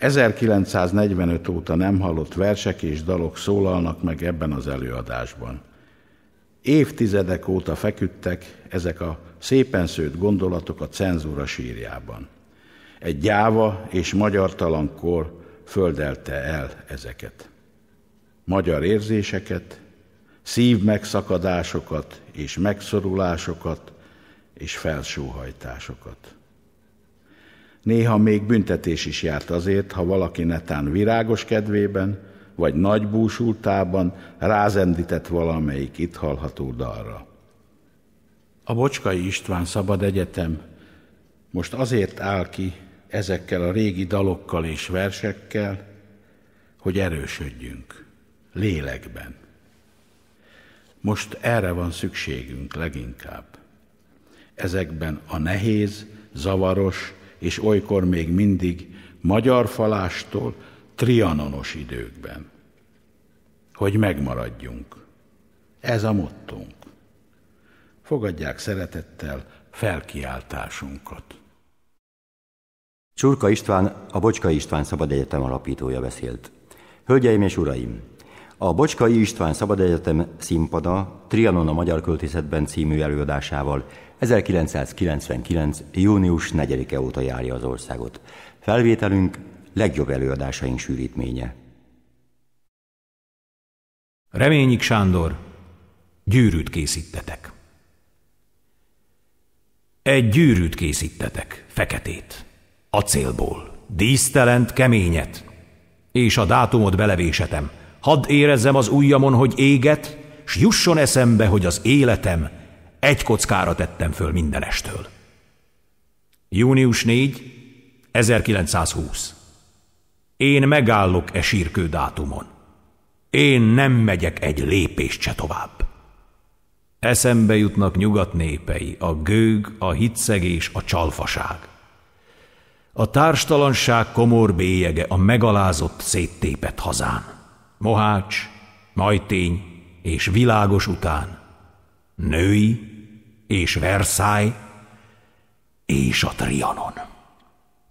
...1945 óta nem hallott versek és dalok szólalnak meg ebben az előadásban. Évtizedek óta feküdtek ezek a szépen szőtt gondolatok a cenzúra sírjában. Egy gyáva és magyartalan kor földelte el ezeket. Magyar érzéseket, szívmegszakadásokat és megszorulásokat és felsóhajtásokat. Néha még büntetés is járt azért, ha valaki netán virágos kedvében, vagy nagy búsultában rázendített valamelyik itt hallható dalra. A Bocskai István Szabad Egyetem most azért áll ki ezekkel a régi dalokkal és versekkel, hogy erősödjünk lélekben. Most erre van szükségünk leginkább. Ezekben a nehéz, zavaros és olykor még mindig magyar falástól trianonos időkben. Hogy megmaradjunk. Ez a mottónk. Fogadják szeretettel felkiáltásunkat. Csurka István, a Bocskai István Szabad Egyetem alapítója beszélt. Hölgyeim és uraim! A Bocskai István Szabad Egyetem színpada Trianon a Magyar Költészetben című előadásával 1999. június 4-e óta járja az országot. Felvételünk legjobb előadásaink sűrítménye. Reményik Sándor, gyűrűt készítetek. Egy gyűrűt készítetek, feketét, acélból, dísztelent, keményet, és a dátumot belevésetem. Hadd érezzem az ujjamon, hogy éget, s jusson eszembe, hogy az életem egy kockára tettem föl mindenestől. Június 4, 1920. Én megállok e sírkő dátumon. Én nem megyek egy lépést se tovább. Eszembe jutnak nyugat népei, a gőg, a hitszegés, a csalfaság. A társtalanság komor bélyege, a megalázott, széttépett hazán. Mohács, Majtény és Világos után. Női és Versailles és a Trianon.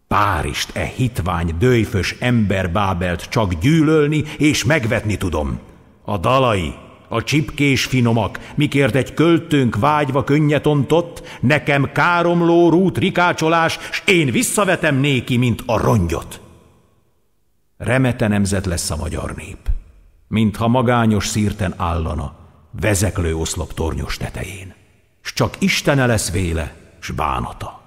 Párist, e hitvány, döjfös ember Bábelt csak gyűlölni és megvetni tudom. A dalai, a csipkés finomak, mikért egy költőnk vágyva könnyet ontott, nekem káromló rút rikácsolás, s én visszavetem néki, mint a rongyot. Remete nemzet lesz a magyar nép, mintha magányos szírten állana, vezeklő oszlop tornyos tetején, s csak Istene lesz véle, s bánata.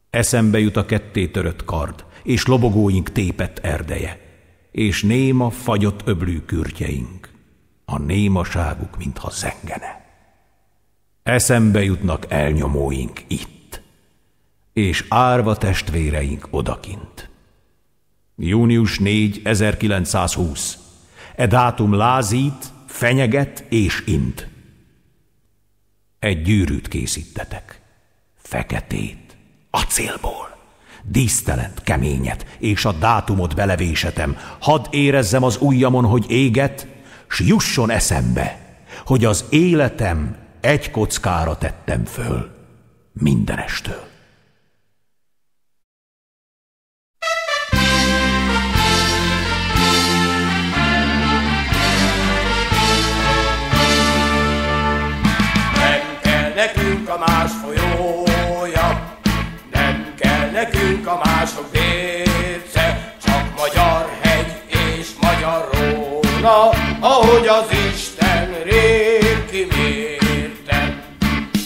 Eszembe jut a ketté törött kard, és lobogóink tépett erdeje, és néma fagyott öblű kürtjeink, a némaságuk, mintha zengene. Eszembe jutnak elnyomóink itt, és árva testvéreink odakint. Június 4, 1920. E dátum lázít, fenyeget és int. Egy gyűrűt készítetek, feketét, acélból, dísztelent keményet, és a dátumot belevésetem. Hadd érezzem az ujjamon, hogy éget, s jusson eszembe, hogy az életem egy kockára tettem föl mindenestől. Nem kell nekünk a más folyója, nem kell nekünk a mások bérce, csak magyar hegy és magyar róna, ahogy az Isten rég kimérte.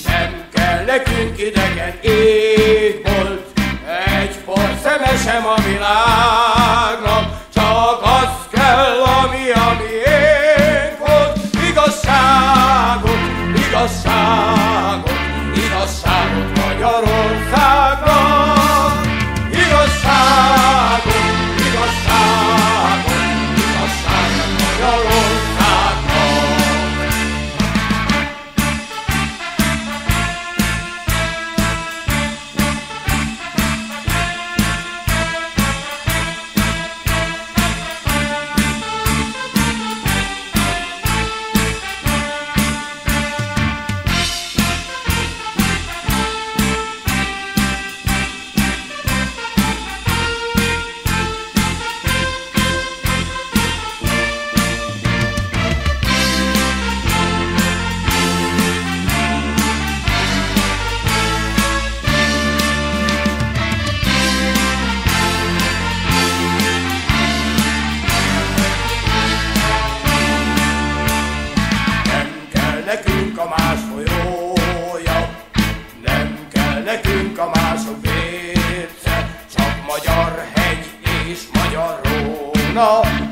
Nem kell nekünk idegen égbolt, egy por szeme sem a világnak, csak az kell, ami a miénk volt. Igazságot, igazságot, igazságot Magyarországnak. Igazságot, igazságot, igazságot Magyarországnak.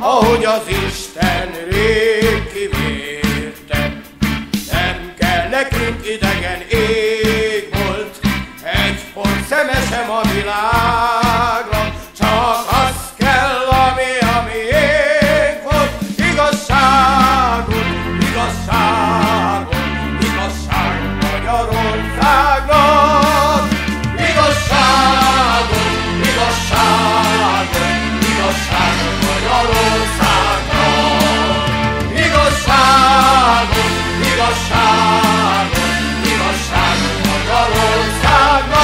Ahogy az Isten rég kimérte. Nem kell nekünk idegen égbolt, egy pont szeme sem a világra, csak az kell, ami a miénk volt. Igazságot, igazságot, igazságot Magyarországnak. Igazságot, igazságot, igazságot Magyarországnak. Igazságot, igazságot, igazságot Magyarországnak.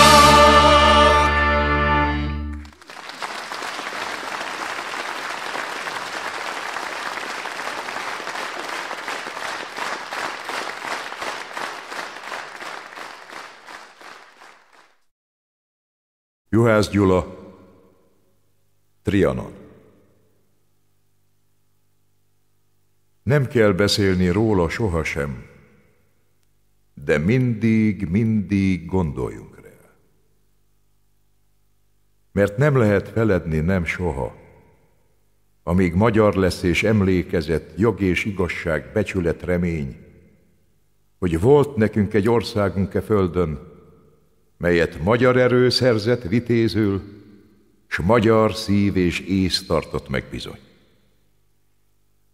Juhász Gyula, Trianon. Nem kell beszélni róla sohasem, de mindig gondoljunk rá. Mert nem lehet feledni nem soha, amíg magyar lesz és emlékezet, jog és igazság, becsület, remény, hogy volt nekünk egy országunk e földön, melyet magyar erő szerzett vitézül, s magyar szív és ész tartott meg bizony.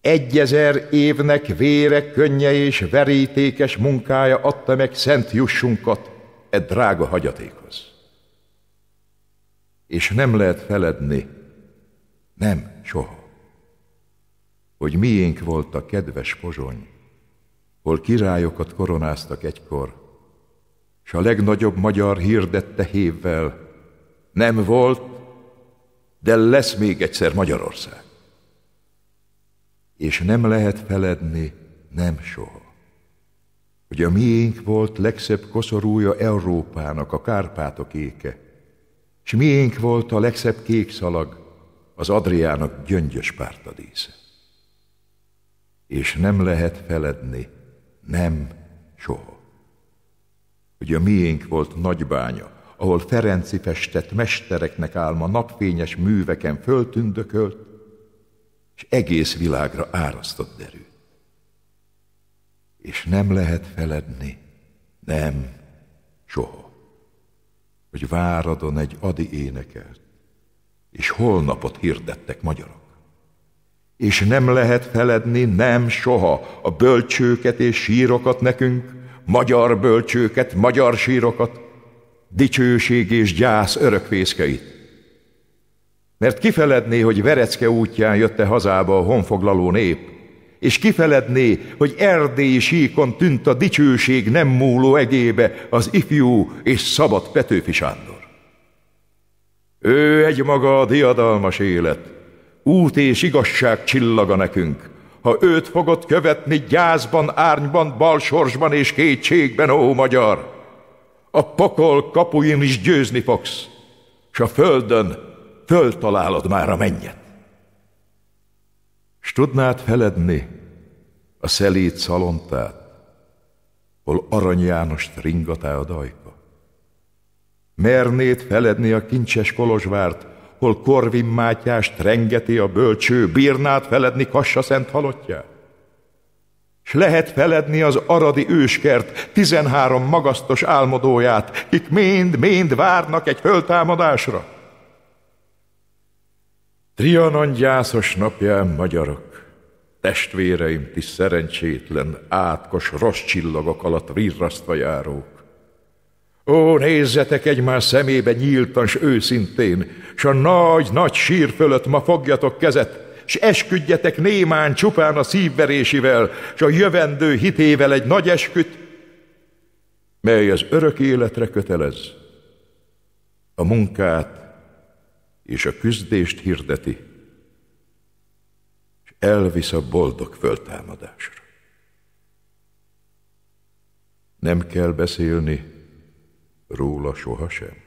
1000 évnek vére, könnye és verítékes munkája adta meg szent jussunkat e drága hagyatékhoz. És nem lehet feledni, nem soha, hogy miénk volt a kedves Pozsony, hol királyokat koronáztak egykor, s a legnagyobb magyar hirdette hévvel, nem volt, de lesz még egyszer Magyarország. És nem lehet feledni, nem soha, hogy a miénk volt legszebb koszorúja Európának, a Kárpátok éke, s miénk volt a legszebb kék szalag, az Adriának gyöngyös pártadísze. És nem lehet feledni, nem soha, hogy a miénk volt Nagybánya, ahol Ferenci festett mestereknek álma napfényes műveken föltündökölt, és egész világra árasztott derűt. És nem lehet feledni, nem soha, hogy Váradon egy Adi énekelt, és holnapot hirdettek magyarok. És nem lehet feledni, nem soha, a bölcsőket és sírokat nekünk, magyar bölcsőket, magyar sírokat, dicsőség és gyász örökvészkeit, Mert kifeledné, hogy Verecke útján jött-e hazába a honfoglaló nép, és kifeledné, hogy erdélyi síkon tűnt a dicsőség nem múló egébe az ifjú és szabad Petőfi Sándor. Ő egymaga a diadalmas élet, út és igazság csillaga nekünk, ha őt fogod követni gyászban, árnyban, balsorsban és kétségben, ó magyar! A pokol kapuin is győzni fogsz, s a földön föltalálod már a mennyet. S tudnád feledni a szelíd szalontát, hol Arany Jánost ringatá a dajka? Mernéd feledni a kincses Kolozsvárt, hol Korvin Mátyást rengeti a bölcső, bírnád feledni Kassa Szent halottját? S lehet feledni az aradi őskert 13 magasztos álmodóját, kik mind várnak egy föltámadásra? Trianon gyászos napján, magyarok, testvéreim, ti szerencsétlen, átkos rossz csillagok alatt virrasztva járók. Ó, nézzetek egymás szemébe nyíltan s őszintén, s a nagy sír fölött ma fogjatok kezet, s esküdjetek némán csupán a szívverésivel, s a jövendő hitével egy nagy esküt, mely az örök életre kötelez, a munkát és a küzdést hirdeti, és elvisz a boldog föltámadásra. Nem kell beszélni róla sohasem,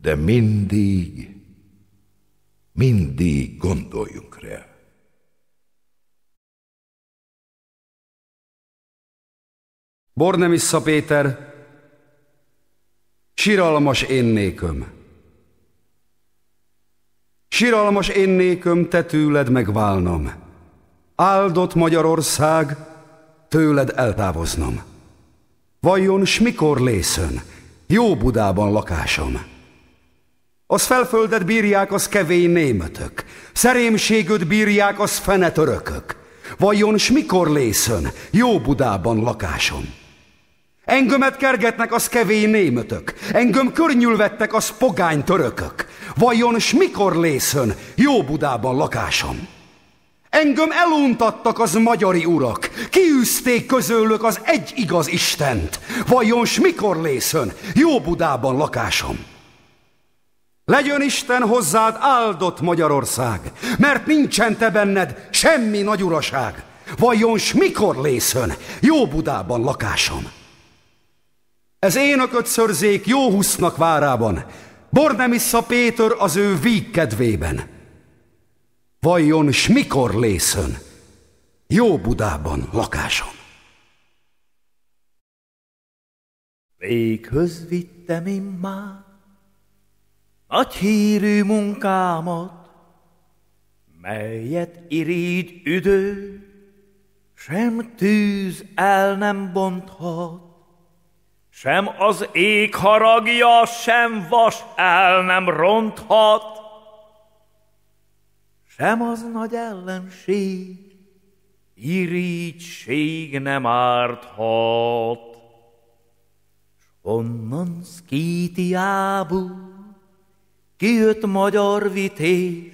de mindig gondoljunk rá. Bornemissza Péter, siralmas én néköm. Siralmas én néköm, te tőled megválnom. Áldott Magyarország, tőled eltávoznom. Vajon s mikor lészön, jó Budában lakásom? Az felföldet bírják, az kevény némötök, szerémségöd bírják, az fene törökök. Vajon s mikor lészön, jó Budában lakásom? Engömet kergetnek, az kevény némötök, engöm környülvettek, az pogány törökök. Vajon s mikor lészön, jó Budában lakásom? Engöm eluntattak az magyari urak, kiűzték közülük az egy igaz Istent. Vajon s mikor lészön, jó Budában lakásom? Legyen Isten hozzád áldott Magyarország, mert nincsen te benned semmi nagy uraság. Vajon s mikor lészön, jó Budában lakásom? Ez énököt szörzék jó Husznak várában, Bornemissza Péter az ő víg kedvében. Vajon s mikor lészön, jó Budában lakásom? Véghöz vittem immár nagy hírű munkámat, melyet irigy üdő, sem tűz el nem bonthat, sem az ég haragja, sem vas el nem ronthat, sem az nagy ellenség, irigység nem árthat. S onnan Szkítiából kijött magyar vitéz,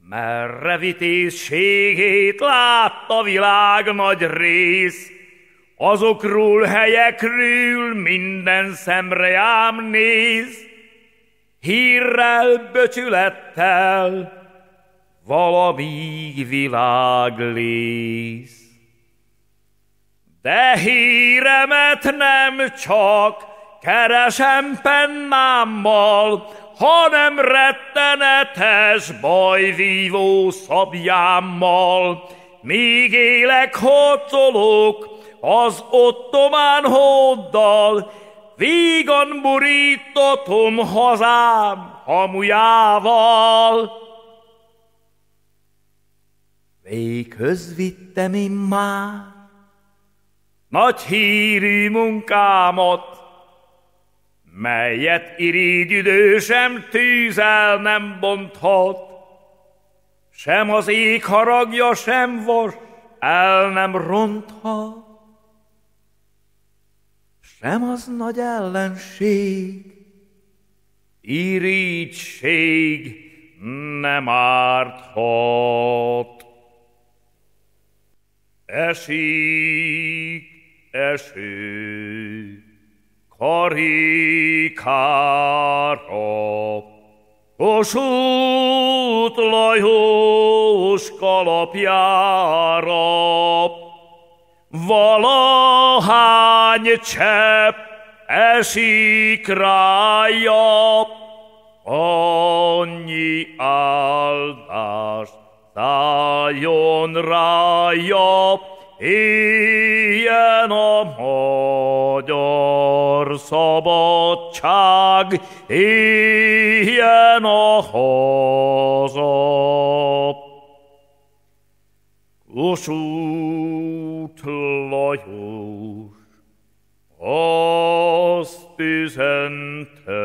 merre vitézségét látta világ nagy rész. Azokról helyekről minden szemre ám néz, hírrel, becsülettel, valamíg világlész. De híremet nem csak keresem pennámmal, hanem rettenetes bajvívó szabjámmal. Míg élek, harcolok az ottomán hóddal, vígan borítatom hazám hamujával. Véghöz vittem immár nagy hírű munkámat, melyet irigyüdő sem tűzel nem bonthat, sem az ég haragja, sem vas el nem ronthat, sem az nagy ellenség, irigység nem árthat. Esik eső karikára, Kossuth Lajos kalapjára, valahány csepp esik rája, annyi áldás szálljon rája, éljen a magyar szabadság, éljen a haza. Kossuth Lajos azt üzente,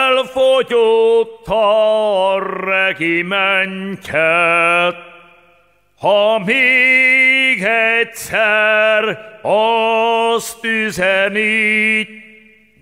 elfogyott a regimentje, ha még egyszer azt üzeni,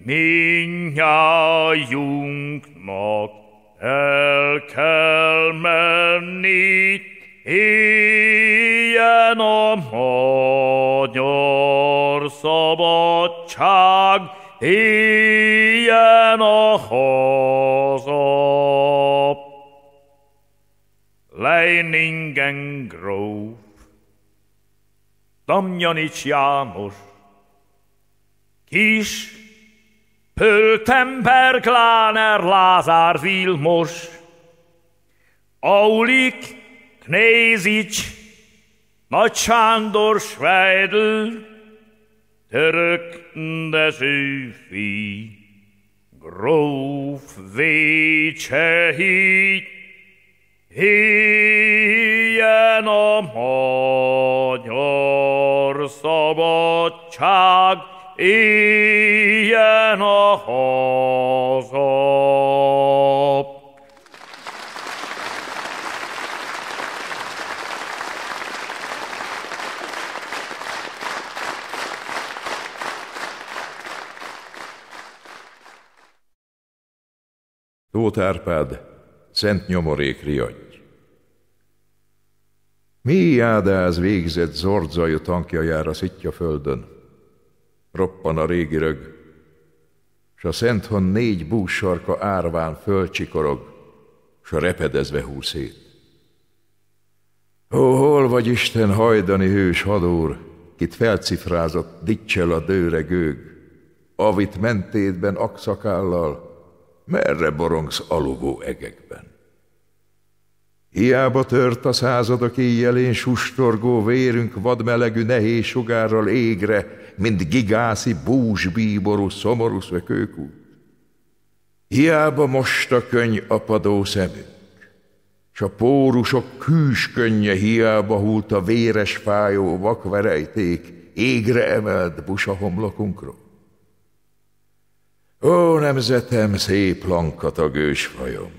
mindnyájunknak el kell menni, éljen a magyar szabadság, éljen a haza. Leiningen-gróf, Damjanich János, Kiss, Pöltenberg, Láner, Lázár Vilmos, Aulik, Knézics, Nagy Sándor Schweidl, Török Dezsőfi, Gróf Vécsehi, éljen a magyar szabadság, éljen a haza. Tóth Árpád, Szent Nyomorék Riagy. Mély ádáz végzett Zordzaj tankjajára Szittyaföldön. Roppan a régi rög, s a Szenthon 4 bússarka árván fölcsikorog, s a repedezve húl szét. Ó, hol vagy Isten hajdani hős hadúr, kit felcifrázott Dicsel a dőre gőg, avit mentétben akszakállal, merre borongsz alugó egekben? Hiába tört a századok éjjelén sustorgó vérünk vadmelegű nehéz sugárral égre, mint gigászi búzsbíború szomorú szökőkút. Hiába most a könny apadó szemünk, s a pórusok hűs könnye hiába hult a véres fájó vakverejték égre emelt busa homlokunkról. Ó, nemzetem, szép lankatag ősfajom!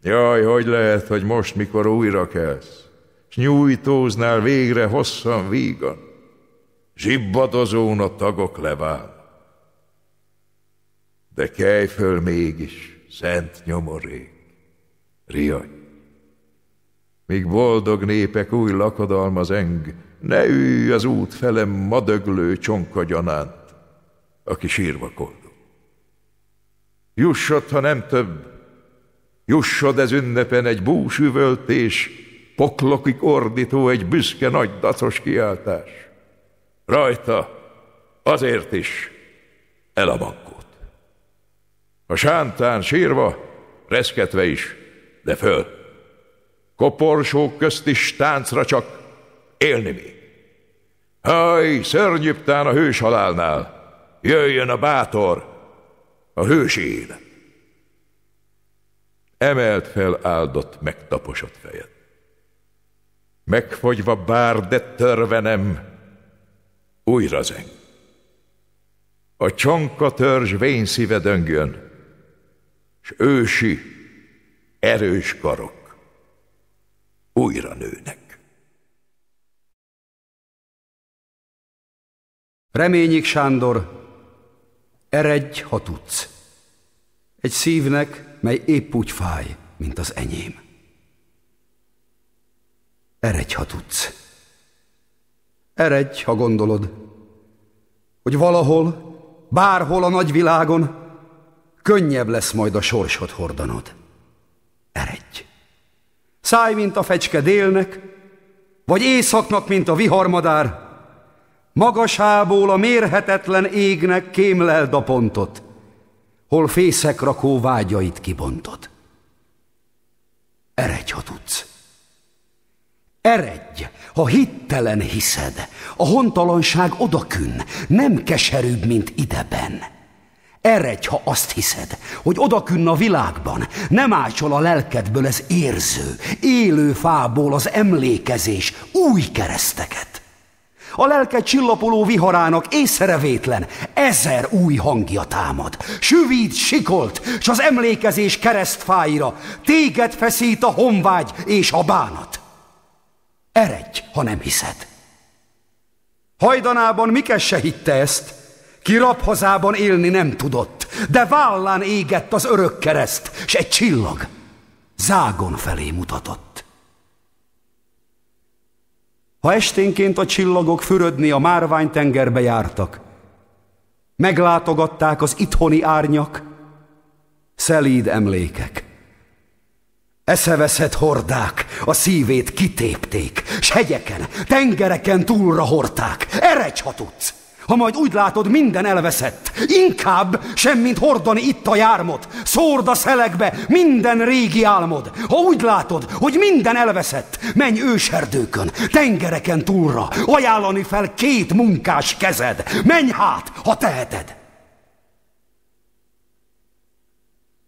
Jaj, hogy lehet, hogy most, mikor újra kelsz, s nyújtóznál végre hosszan vígan, zsibbadozón a tagok levál. De kelj föl mégis, Szent Nyomorék, Riagy! Míg boldog népek új lakodalma zeng, ne ülj az út felem madöglő csonka gyanánt, aki sírva koldog. Jussod, ha nem több, jussod ez ünnepen egy búsüvöltés, poklokig ordító egy büszke nagy dacos kiáltás. Rajta azért is el a bankót. A sántán sírva, reszketve is, de föl. Koporsók közt is táncra csak élni még. Haj, szörnyűbb tán a hős halálnál, jöjjön a bátor, a hősi élet. Emelt fel áldott, megtaposott fejed. Megfogyva bár, de törve nem, újra zeng. A csonka törzs vén szíve döngjön, s ősi, erős karok újra nőnek. Reményik Sándor, Eredj, ha tudsz. Egy szívnek, mely épp úgy fáj, mint az enyém. Eredj, ha tudsz. Eredj, ha gondolod, hogy valahol, bárhol a nagyvilágon könnyebb lesz majd a sorsot hordanod. Eredj! Szállj, mint a fecske délnek, vagy északnak, mint a viharmadár, magasából a mérhetetlen égnek kémleld a pontot, hol fészekrakó vágyait kibontod. Eredj, ha tudsz! Eredj, ha hittelen hiszed, a hontalanság odakünn, nem keserűbb, mint ideben. Eredj, ha azt hiszed, hogy odakünn a világban, nem ácsol a lelkedből ez érző, élő fából az emlékezés új kereszteket. A lelked csillapoló viharának észrevétlen 1000 új hangja támad. Süvíd, sikolt, s az emlékezés keresztfáira téged feszít a honvágy és a bánat. Eredj, ha nem hiszed. Hajdanában Mikes se hitte ezt, ki rabhazában élni nem tudott, de vállán égett az örök kereszt, s egy csillag zágon felé mutatott. Ha esténként a csillagok fürödni a márványtengerbe jártak, meglátogatták az itthoni árnyak, szelíd emlékek. Eszeveszett hordák a szívét kitépték, s hegyeken, tengereken túlra hordták. Eredj, ha tudsz! Ha majd úgy látod, minden elveszett, inkább semmint hordani itt a jármot, szórd a szelekbe minden régi álmod. Ha úgy látod, hogy minden elveszett, menj őserdőkön, tengereken túlra, ajánlani fel 2 munkás kezed. Menj hát, ha teheted!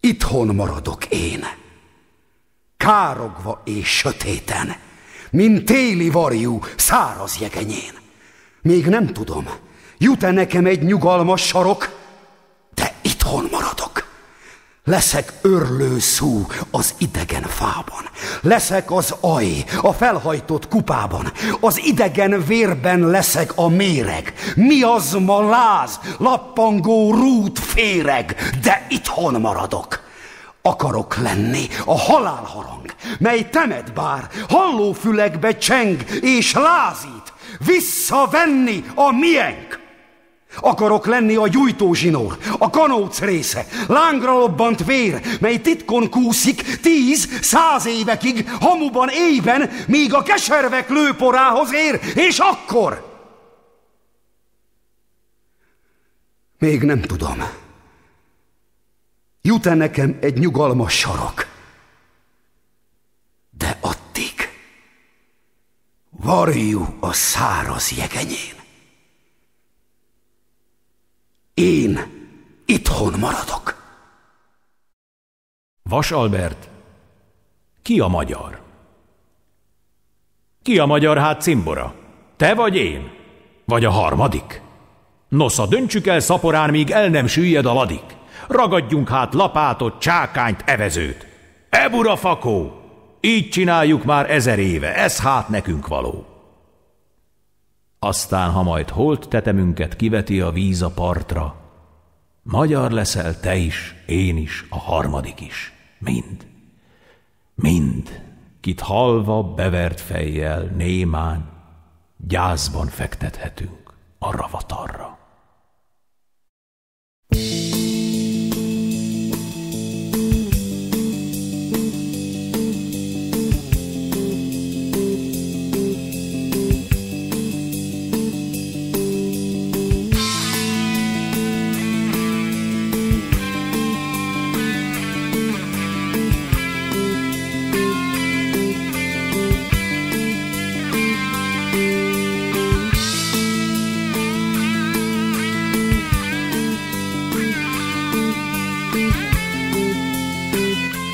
Itthon maradok én, károgva és sötéten, mint téli varjú száraz jegenyén. Még nem tudom, jut-e nekem egy nyugalmas sarok, de itthon maradok. Leszek örlő szú az idegen fában, leszek az aj a felhajtott kupában, az idegen vérben leszek a méreg. Mi az ma láz, lappangó rút féreg, de itthon maradok. Akarok lenni a halálharang, mely temet bár, hallófülekbe cseng és lázít, visszavenni a miénk. Akarok lenni a gyújtózsinór, a kanóc része, lángra lobbant vér, mely titkon kúszik 10-100 évekig, hamuban éjben, míg a keservek lőporához ér, és akkor... Még nem tudom. Jut-e nekem egy nyugalmas sarok? De addig varjú a száraz jegenyén. Én itthon maradok. Vas Albert, ki a magyar? Ki a magyar hát cimbora? Te vagy én? Vagy a harmadik? Nosza, döntsük el szaporán, míg el nem süllyed a ladik. Ragadjunk hát lapátot, csákányt, evezőt. Ebura fakó! Így csináljuk már 1000 éve, ez hát nekünk való. Aztán, ha majd holt tetemünket kiveti a víz a partra, magyar leszel te is, én is, a harmadik is. Mind, kit halva, bevert fejjel, némán, gyászban fektethetünk a ravatarra.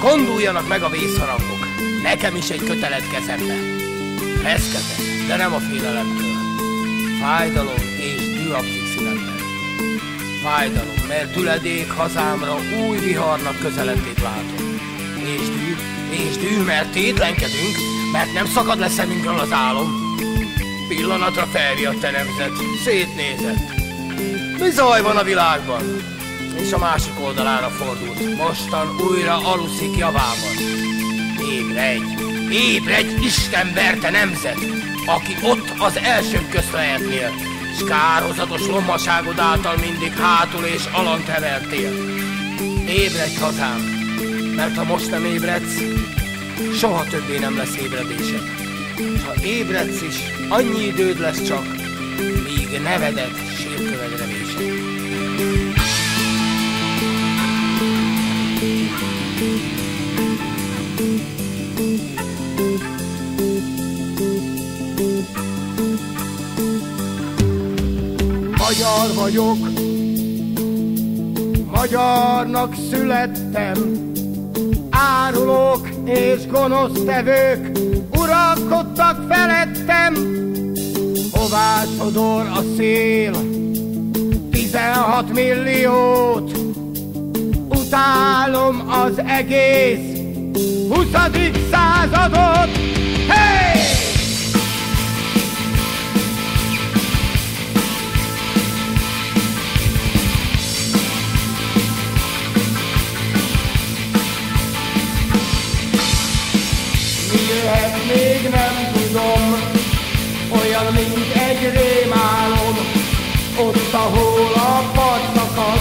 Konduljanak meg a vészharangok, nekem is egy kötelet kezembe. Reszketek, de nem a félelemtől. Fájdalom és dű akik szívemben. Fájdalom, mert üledék hazámra új viharnak közeledtét látom. És dű, mert tétlenkedünk, mert nem szakad le szemünkről az álom. Pillanatra felriadt te nemzet, szétnézett. Mi zaj van a világban? és a másik oldalára fordult. Mostan újra aluszik javában. Ébredj, Isten-verte nemzet, aki ott az elsők közt lehetnél, s kárhozatos lommaságod által mindig hátul és alant hevertél. Ébredj, hazám, mert ha most nem ébredsz, soha többé nem lesz ébredésed. Ha ébredsz is, annyi időd lesz csak, míg nevedet sírkövedre vésed. Magyar vagyok, magyarnak születtem, árulók és gonosztevők uralkodtak felettem. Hová sodor a szél 16 milliót, utálom az egész 20. századot. Hey! Még nem tudom, olyan, mint egy rémálom, ott, ahol a part szakad,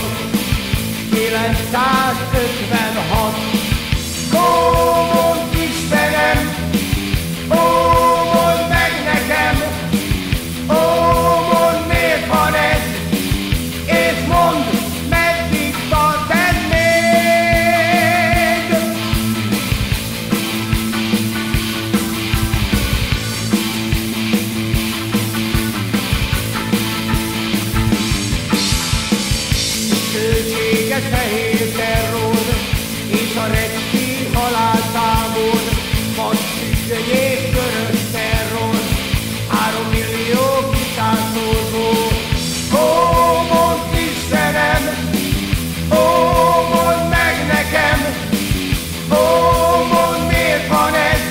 956. Ó, mondd Istenem, ó, mondd meg nekem, ó, mondd miért van ez, és mondd, meddig tart ez még. Fehér terror, és a recski haláltábor, vadfüggöny és körös terror, 3 millió kitászoló. Ó, mondd Istenem, ó, mondd meg nekem, ó, mondd miért van ez,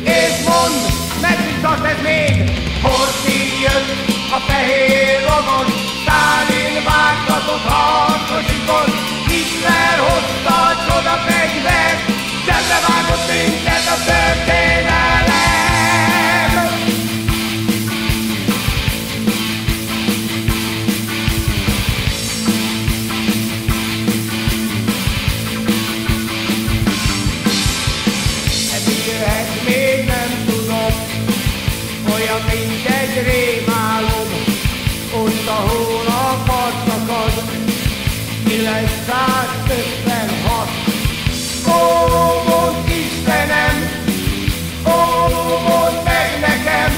és mondd, meddig tart ez még. Horthy jött a fehér lovon, Sztálin vágtatott harcosikon, Hitler hozta a csodafegyvert, zsebre vágott minket a történelem. Eddig jöhet, még nem tudom, olyan, mint egy rémálom, ott, ahol a part szakad, 956. Ó, mondd Istenem, ó, mondd meg nekem,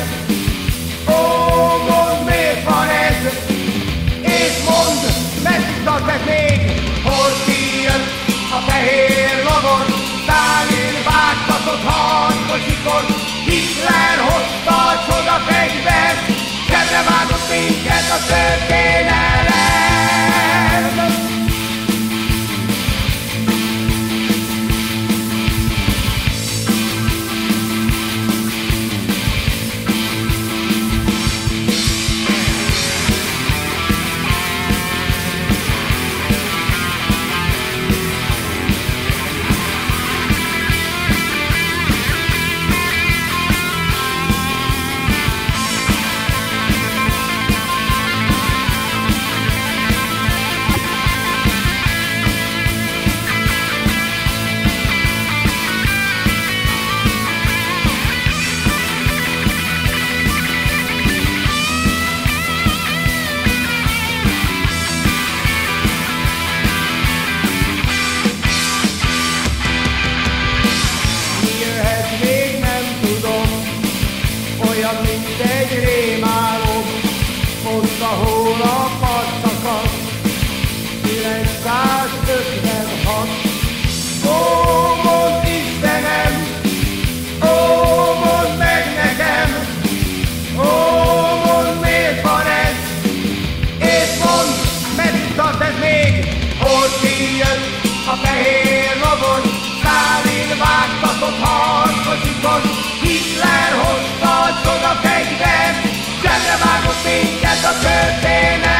ó, mondd miért van ez, és mondd, meddig tart ez még. Horthy jött a fehér lovon, Sztálin vágtatott harcosikon, Hitler hozta a csodafegyvert, zsebre vágott minket a történelem. A fehér lovon, Sztálin vágtatott harcosikon, Hitler hozta a csodafegyvert, zsebre vágott minket a történet.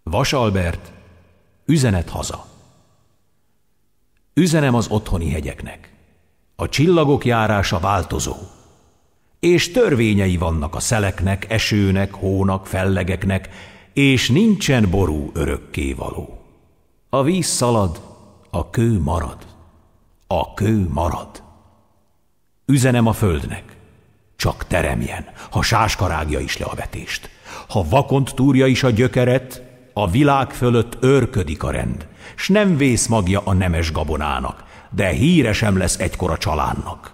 Vas Albert, üzenet haza. Üzenem az otthoni hegyeknek. A csillagok járása változó, és törvényei vannak a szeleknek, esőnek, hónak, fellegeknek, és nincsen ború örökkévaló. A víz szalad, a kő marad. A kő marad. Üzenem a földnek, csak teremjen, ha sáskarágja is le a vetést. Ha vakont túrja is a gyökeret, a világ fölött őrködik a rend, s nem vész magja a nemes gabonának, de híre sem lesz egykor a csalánnak.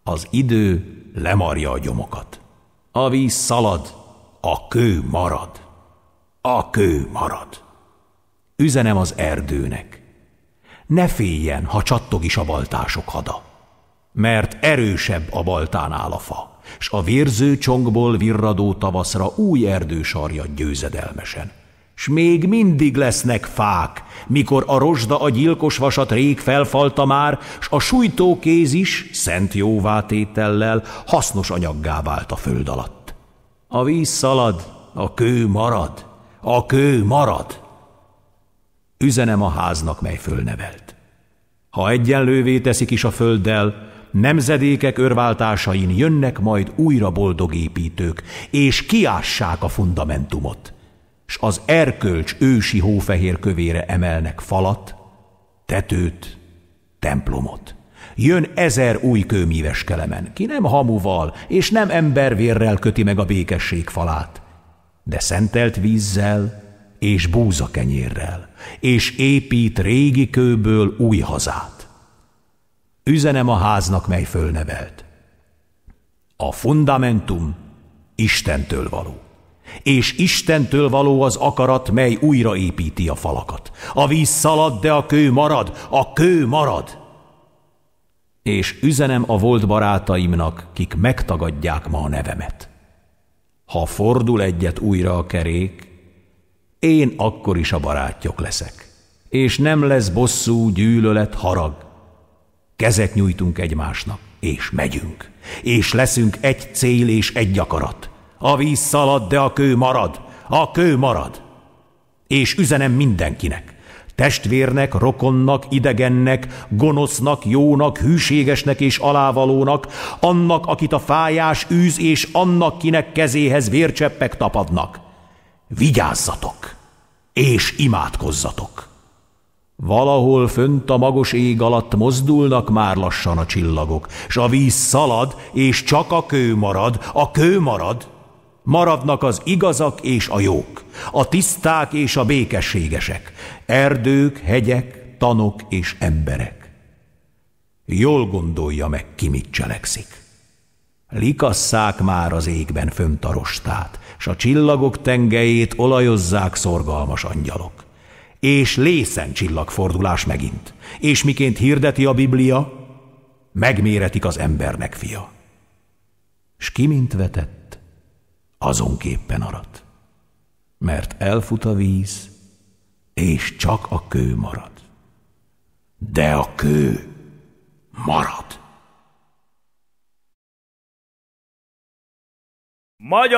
Az idő lemarja a gyomokat. A víz szalad, a kő marad. A kő marad. Üzenem az erdőnek. Ne féljen, ha csattog is a baltások hada, mert erősebb a baltánál a fa, s a vérző csongból virradó tavaszra új erdő sarjad győzedelmesen. S még mindig lesznek fák, mikor a rozsda a gyilkos vasat rég felfalta már, s a sújtó kéz is, szent jóvátétellel, hasznos anyaggá vált a föld alatt. A víz szalad, a kő marad, a kő marad. Üzenem a háznak, mely fölnevelt. Ha egyenlővé teszik is a földdel, nemzedékek örváltásain jönnek majd újra boldog építők, és kiássák a fundamentumot, s az erkölcs ősi hófehér kövére emelnek falat, tetőt, templomot. Jön 1000 új kőmíves kelemen, ki nem hamuval és nem embervérrel köti meg a békesség falát, de szentelt vízzel és búzakenyérrel, és épít régi kőből új hazát. Üzenem a háznak, mely fölnevelt. A fundamentum Istentől való, és Istentől való az akarat, mely újraépíti a falakat. A víz szalad, de a kő marad, a kő marad. És üzenem a volt barátaimnak, kik megtagadják ma a nevemet. Ha fordul egyet újra a kerék, én akkor is a barátjuk leszek, és nem lesz bosszú, gyűlölet, harag. Kezet nyújtunk egymásnak, és megyünk, és leszünk egy cél és egy akarat. A víz szalad, de a kő marad, a kő marad. És üzenem mindenkinek, testvérnek, rokonnak, idegennek, gonosznak, jónak, hűségesnek és alávalónak, annak, akit a fájás űz, és annak, kinek kezéhez vércseppek tapadnak. Vigyázzatok, és imádkozzatok! Valahol fönt a magos ég alatt mozdulnak már lassan a csillagok, s a víz szalad, és csak a kő marad, a kő marad. Maradnak az igazak és a jók, a tiszták és a békességesek, erdők, hegyek, tanok és emberek. Jól gondolja meg, ki mit cselekszik. Likasszák már az égben fönt a rostát, s a csillagok tengelyét olajozzák szorgalmas angyalok. És lészen csillagfordulás megint, és miként hirdeti a Biblia, megméretik az embernek fia. S ki mint vetett, azonképpen arat, mert elfut a víz, és csak a kő marad. De a kő marad. Magyarország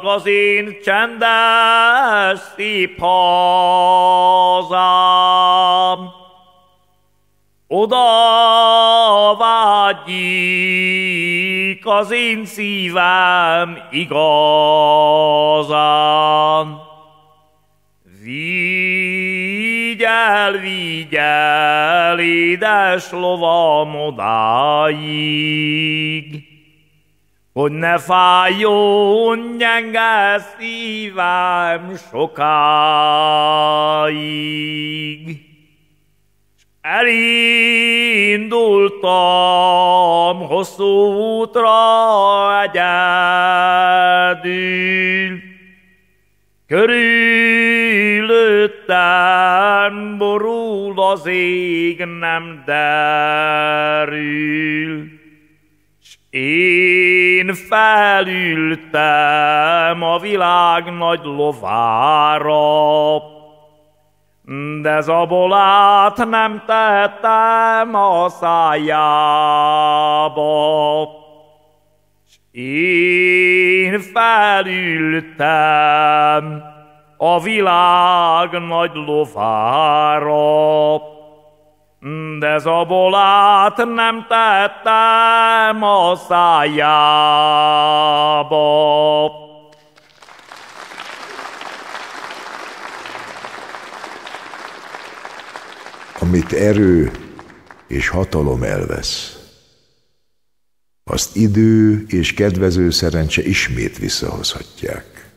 az én csendes szép hazám, oda vágyik az én szívem igazán. Vigy el, édes lovam odáig, hogy ne fájjon gyenge szívem sokáig. Elindultam hosszú útra egyedül, körülöttem borul az ég, nem derül, s én felültem a világ nagy lovára, de zabolát nem tettem a szájába. S Én felültem a világ nagy lovára, de zabolát nem tettem a szájába. Amit erő és hatalom elvesz, azt idő és kedvező szerencse ismét visszahozhatják.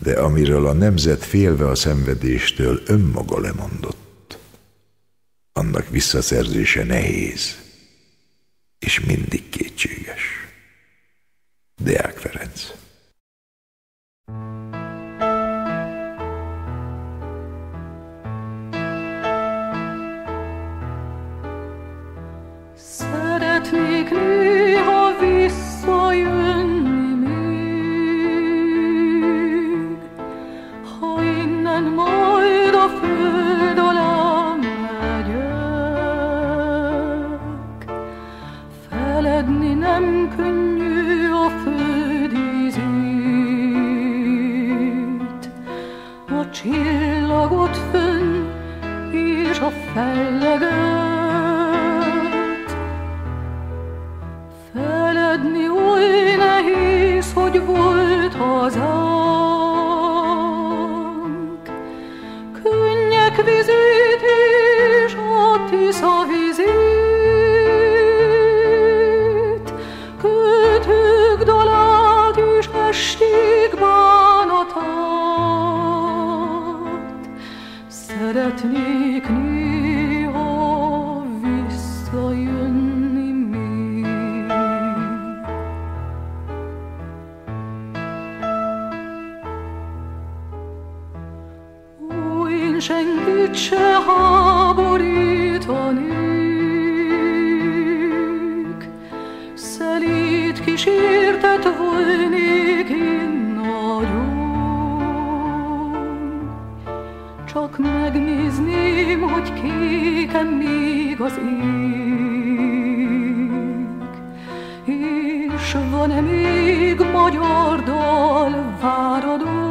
De amiről a nemzet félve a szenvedéstől önmaga lemondott, annak visszaszerzése nehéz, és mindig kétséges. Deák Ferenc. Szeretnék néha visszajönni még, ha innen majd a föld alá megyek. Feledni nem könnyű a föld ízét, a csillagot fönn és a felleget. Feledni oly nehéz, hogy volt hazánk, könnyek vizét és a Tisza vizét, kötők dalát és esték bánatát. Szeretnék néha visszajönni még. Én senkit se háborítanék, szelíd kísértet volnék én nagyon. Csak megnézném, hogy kék-e még az ég, és van-e még magyar dal váradó.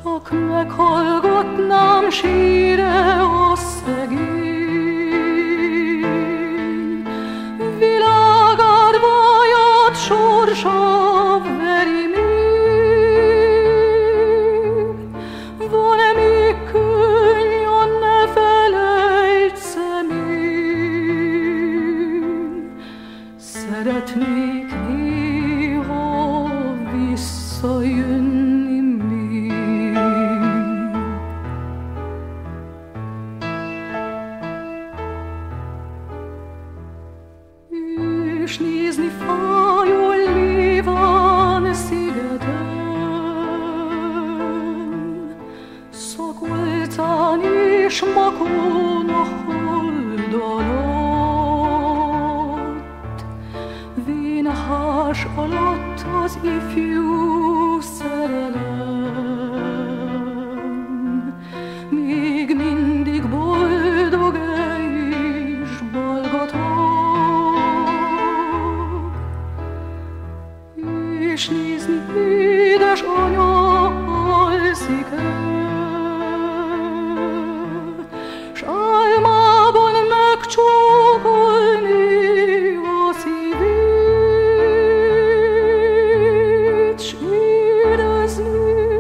Csak meghallgatnám síre a szegény, világárváját sorsa veri még. Van-e még könny, a ne felejtsem én. Szeretnék néha visszajönni még. És nézni fájol Léván szigeten, Szakolcán és Makón a hold alatt, Vénhás alatt az ifjú szerelem, még mindig boldog és balgatag. És nézni édes anya alszik el, s álmában megcsókolni a szívét, s érezni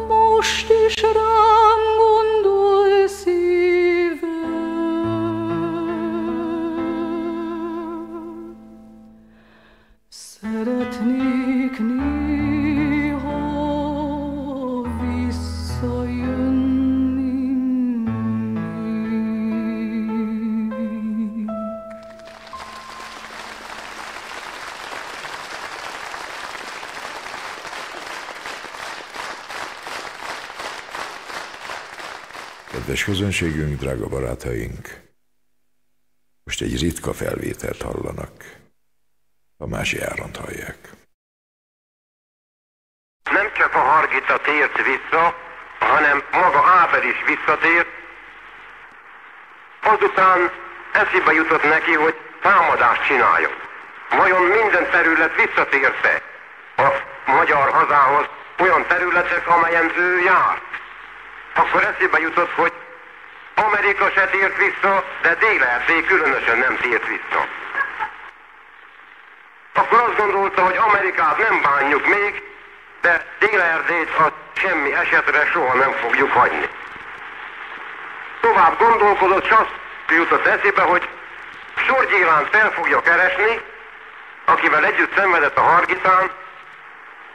most is rám gondol szívem. Szeretnék néha visszajönni még. Kedves közönségünk, drága barátaink! Most egy ritka felvételt hallanak. Tamási Áront hallják. Nem csak a Hargita tért vissza, hanem maga Ábel is visszatért. Azután eszébe jutott neki, hogy támadást csináljon. Vajon minden terület visszatérte a magyar hazához olyan területek, amelyen ő járt? Akkor eszébe jutott, hogy Amerika se tért vissza, de Dél-Erdély különösen nem tért vissza. Akkor azt gondolta, hogy Amerikát nem bánjuk még, de Dél-Erdélyt a semmi esetre soha nem fogjuk hagyni. Tovább gondolkodott, és azt jutott eszébe, hogy Sor Gyélánt fel fogja keresni, akivel együtt szenvedett a Hargitán,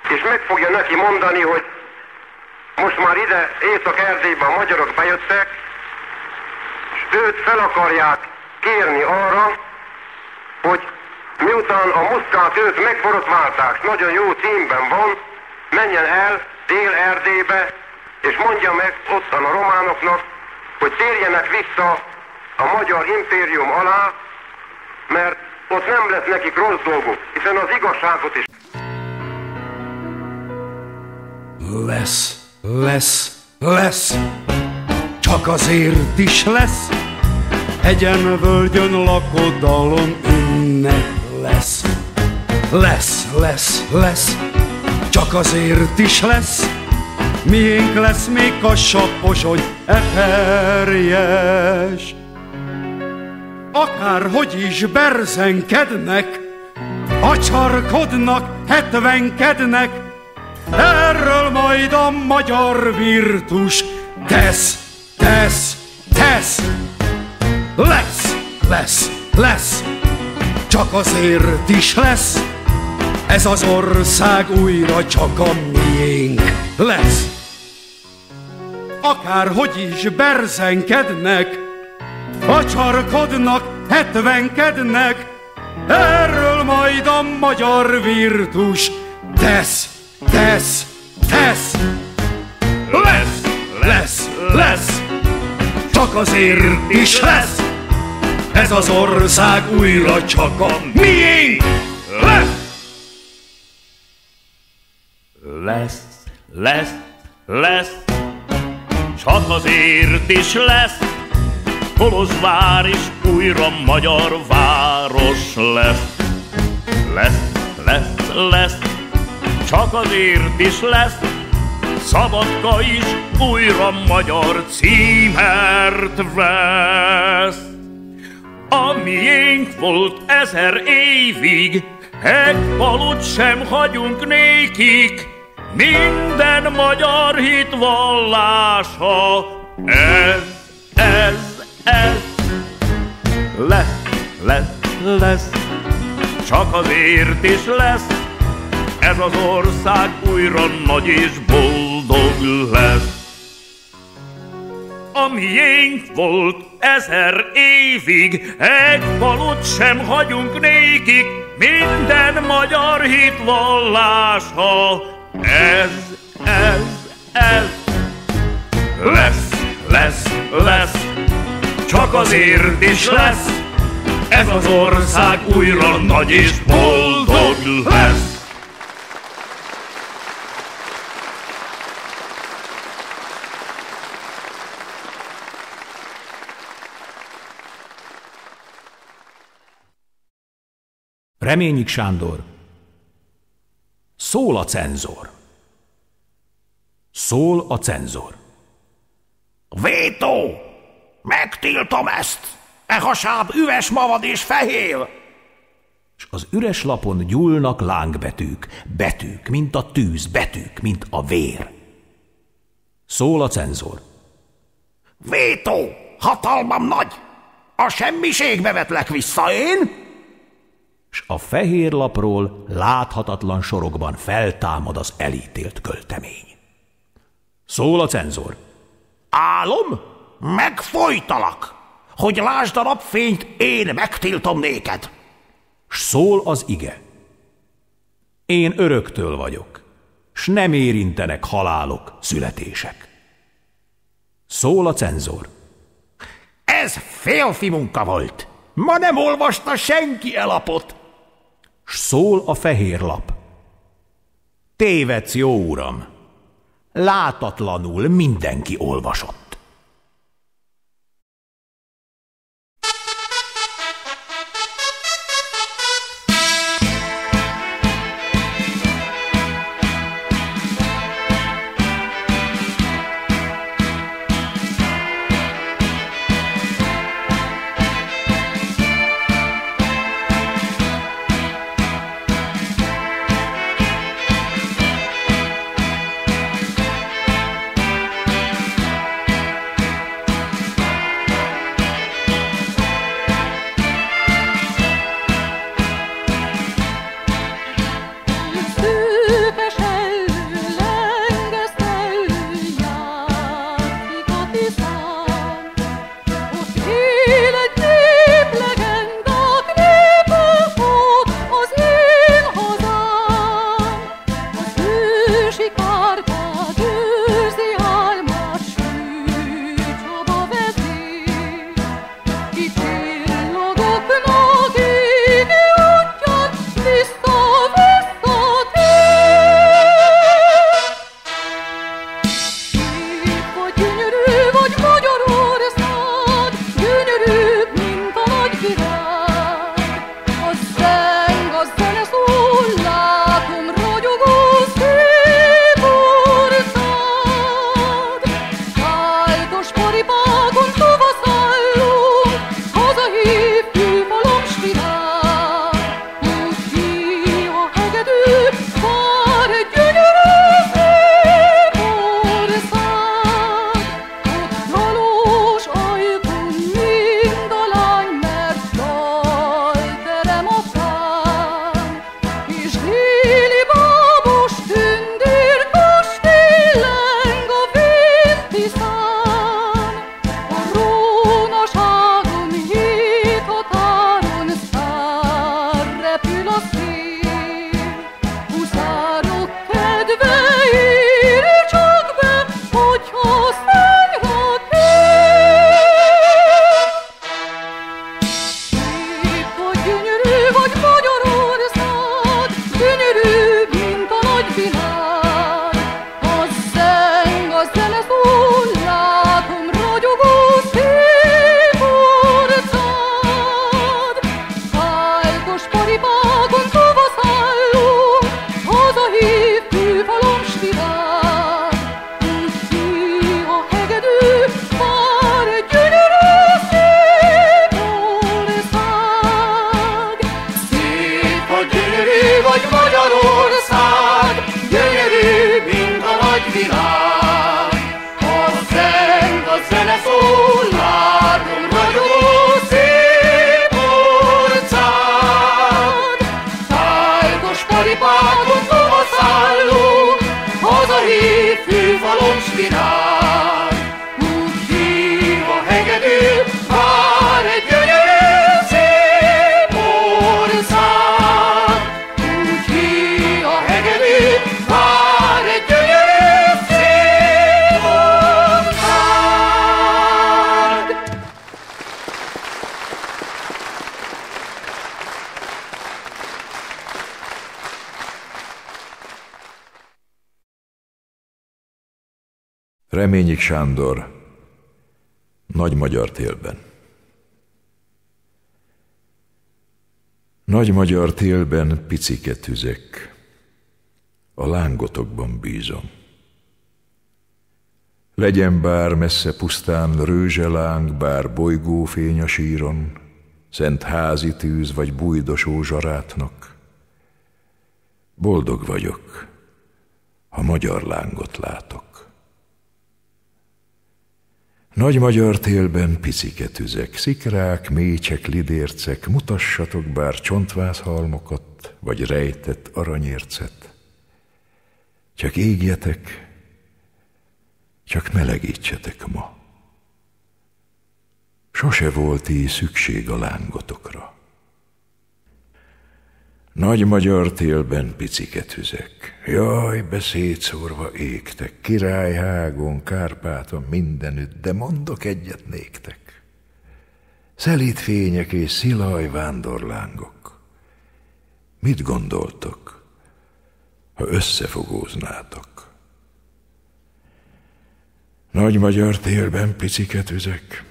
és meg fogja neki mondani, hogy most már ide Észak-Erdélybe a magyarok bejöttek, és őt fel akarják kérni arra, hogy miután a Muszkát őt megborotválták, nagyon jó címben van, menjen el Dél-Erdélybe, és mondja meg ottan a románoknak, hogy térjenek vissza a magyar impérium alá, mert ott nem lesz nekik rossz dolguk, hiszen az igazságot is. Lesz, csak azért is lesz, hegyen, völgyön, lakodalom, ünnep lesz, csak azért is lesz, miénk lesz még Kassa, Pozsony, Eperjes. Akárhogy is berzenkednek, acsarkodnak, hetvenkednek, erről majd a magyar virtus tesz. Lesz, csak azért is lesz, ez az ország újra csak a miénk lesz. Akárhogy is berzenkednek, acsarkodnak, hetvenkednek, erről majd a magyar virtus tesz. Lesz, csak azért is lesz, ez az ország újra csak a miénk Lesz, csak azért is lesz, Kolozsvár is újra magyar város lesz. Lesz, csak azért is lesz, Szabadka is újra magyar címert vesz. A miénk volt 1000 évig, egy falut sem hagyunk nékik, minden magyar hitvallása ez. Lesz, csak azért is lesz, ez az ország újra nagy és boldog lesz. A miénk volt 1000 évig, egy falut sem hagyunk nékik, minden magyar hitvallása ez. Lesz, csak azért is lesz, ez az ország újra nagy és boldog lesz. Reményik Sándor. Szól a cenzor. Szól a cenzor. Vétó! Megtiltom ezt! E hasáb üves mavad és fehér! És az üres lapon gyúlnak lángbetűk, betűk, mint a tűz, betűk, mint a vér. Szól a cenzor. Vétó! Hatalmam nagy! A semmiségbe vetlek vissza én! S a fehér lapról láthatatlan sorokban feltámad az elítélt költemény. Szól a cenzor. Álom? Megfojtalak, hogy lásd a napfényt, én megtiltom néked. S szól az ige. Én öröktől vagyok, s nem érintenek halálok, születések. Szól a cenzor. Ez férfi munka volt. Ma nem olvasta senki elapot. S szól a fehér lap. Tévedsz, jó uram. Látatlanul mindenki olvasott. Reményik Sándor, Nagymagyar télben. Nagymagyar télben picike tüzek, a lángotokban bízom. Legyen bár messze pusztán rőzseláng, bár bolygófény a síron, szent házi tűz vagy bújdosó zsarátnak. Boldog vagyok, ha magyar lángot látok. Nagymagyar télben picike tüzek, szikrák, mécsek, lidércek, mutassatok bár csontvászhalmokat, vagy rejtett aranyércet. Csak égjetek, csak melegítsetek ma. Sose volt így szükség a lángotokra. Nagymagyar télben picike tüzek, jaj, beszétszórva égtek, Királyhágon, Kárpáton, mindenütt, de mondok egyet néktek. Szelíd fények és szilaj vándorlángok. Mit gondoltok, ha összefogóznátok? Nagymagyar télben picike tüzek,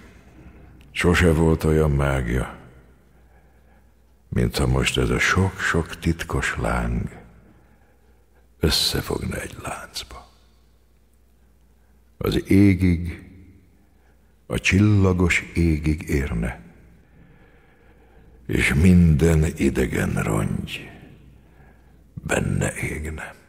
sose volt olyan mágia, mint ha most ez a sok-sok titkos láng összefogna egy láncba. Az égig, a csillagos égig érne, és minden idegen rongy benne égne.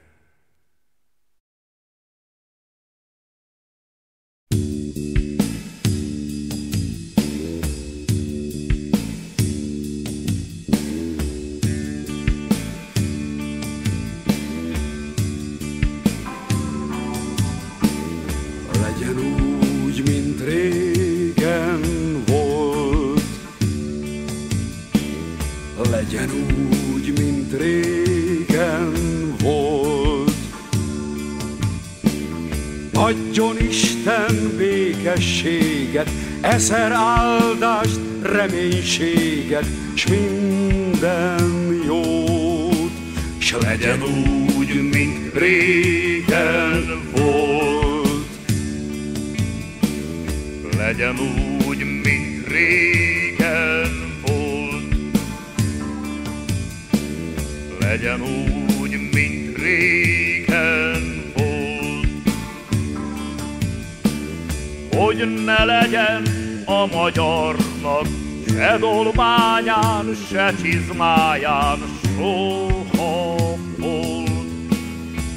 Legyen úgy, mint régen volt. Legyen úgy, mint régen volt. Adjon Isten békességet, ezer áldást, reménységet, s minden jót. S legyen úgy, mint régen volt. Legyen úgy, mint régen volt. Legyen úgy, mint régen volt. Hogy ne legyen a magyarnak se dolmányán, se csizmáján soha volt.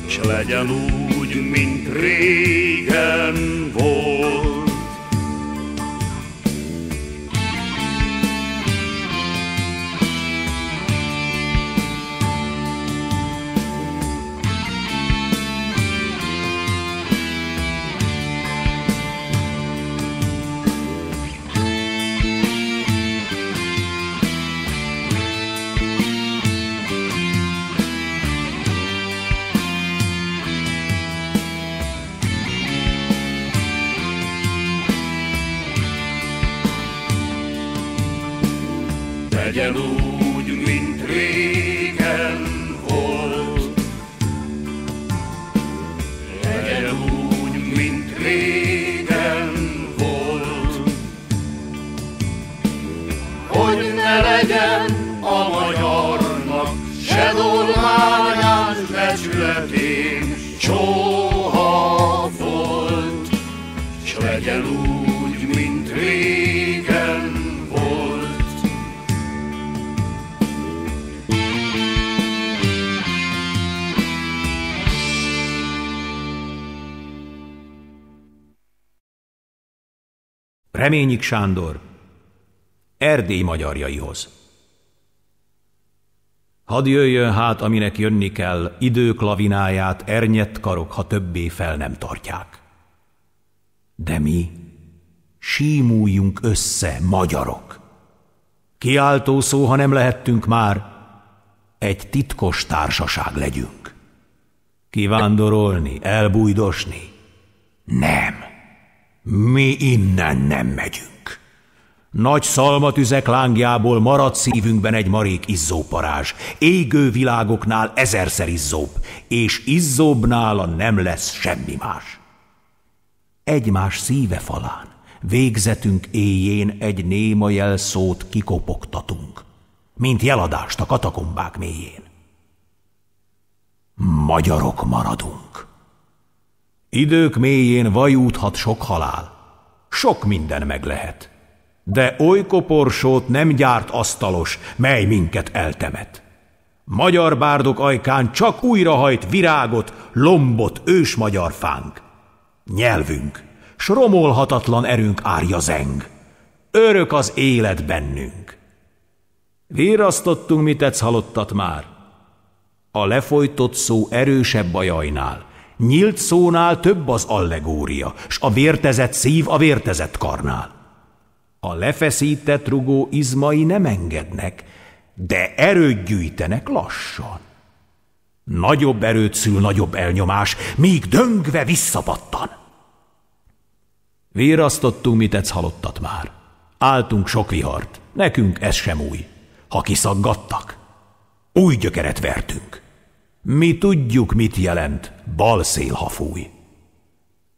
S legyen úgy, mint régen volt. Legyen úgy, mint régen volt. Legyen úgy, mint régen volt. Hogy ne legyen a magyarnak se dolmányán, s becsületén soha volt. S legyen úgy, mint régen volt. Reményik Sándor, Erdély magyarjaihoz. Hadd jöjjön hát, aminek jönni kell, idők lavináját ernyett karok, ha többé fel nem tartják. De mi símuljunk össze, magyarok. Kiáltó szó, ha nem lehettünk már, egy titkos társaság legyünk. Kivándorolni, elbújdosni? Nem. Mi innen nem megyünk. Nagy szalmatüzek lángjából marad szívünkben egy marék izzóparázs, égő világoknál ezerszer izzóbb, és izzóbbnála nem lesz semmi más. egymás szíve falán, végzetünk éjjén egy néma jelszót kikopogtatunk, mint jeladást a katakombák mélyén. Magyarok maradunk. Idők mélyén vajúdhat sok halál, sok minden meg lehet, de oly koporsót nem gyárt asztalos, mely minket eltemet. Magyar bárdok ajkán csak újrahajt virágot, lombot ősmagyar fánk. Nyelvünk, s romolhatatlan erőnk árja zeng. Örök az élet bennünk. Virrasztottunk, mit tetsz halottat már. A lefolytott szó erősebb a jajnál, nyílt szónál több az allegória, s a vértezett szív a vértezett karnál. A lefeszített rugó izmai nem engednek, de erőt gyűjtenek lassan. Nagyobb erőt szül nagyobb elnyomás, míg döngve visszapattan. Virrasztottunk, mit tetsz halottat már. Álltunk sok vihart, nekünk ez sem új. Ha kiszaggattak, új gyökeret vertünk. Mi tudjuk, mit jelent bal szél, ha fúj.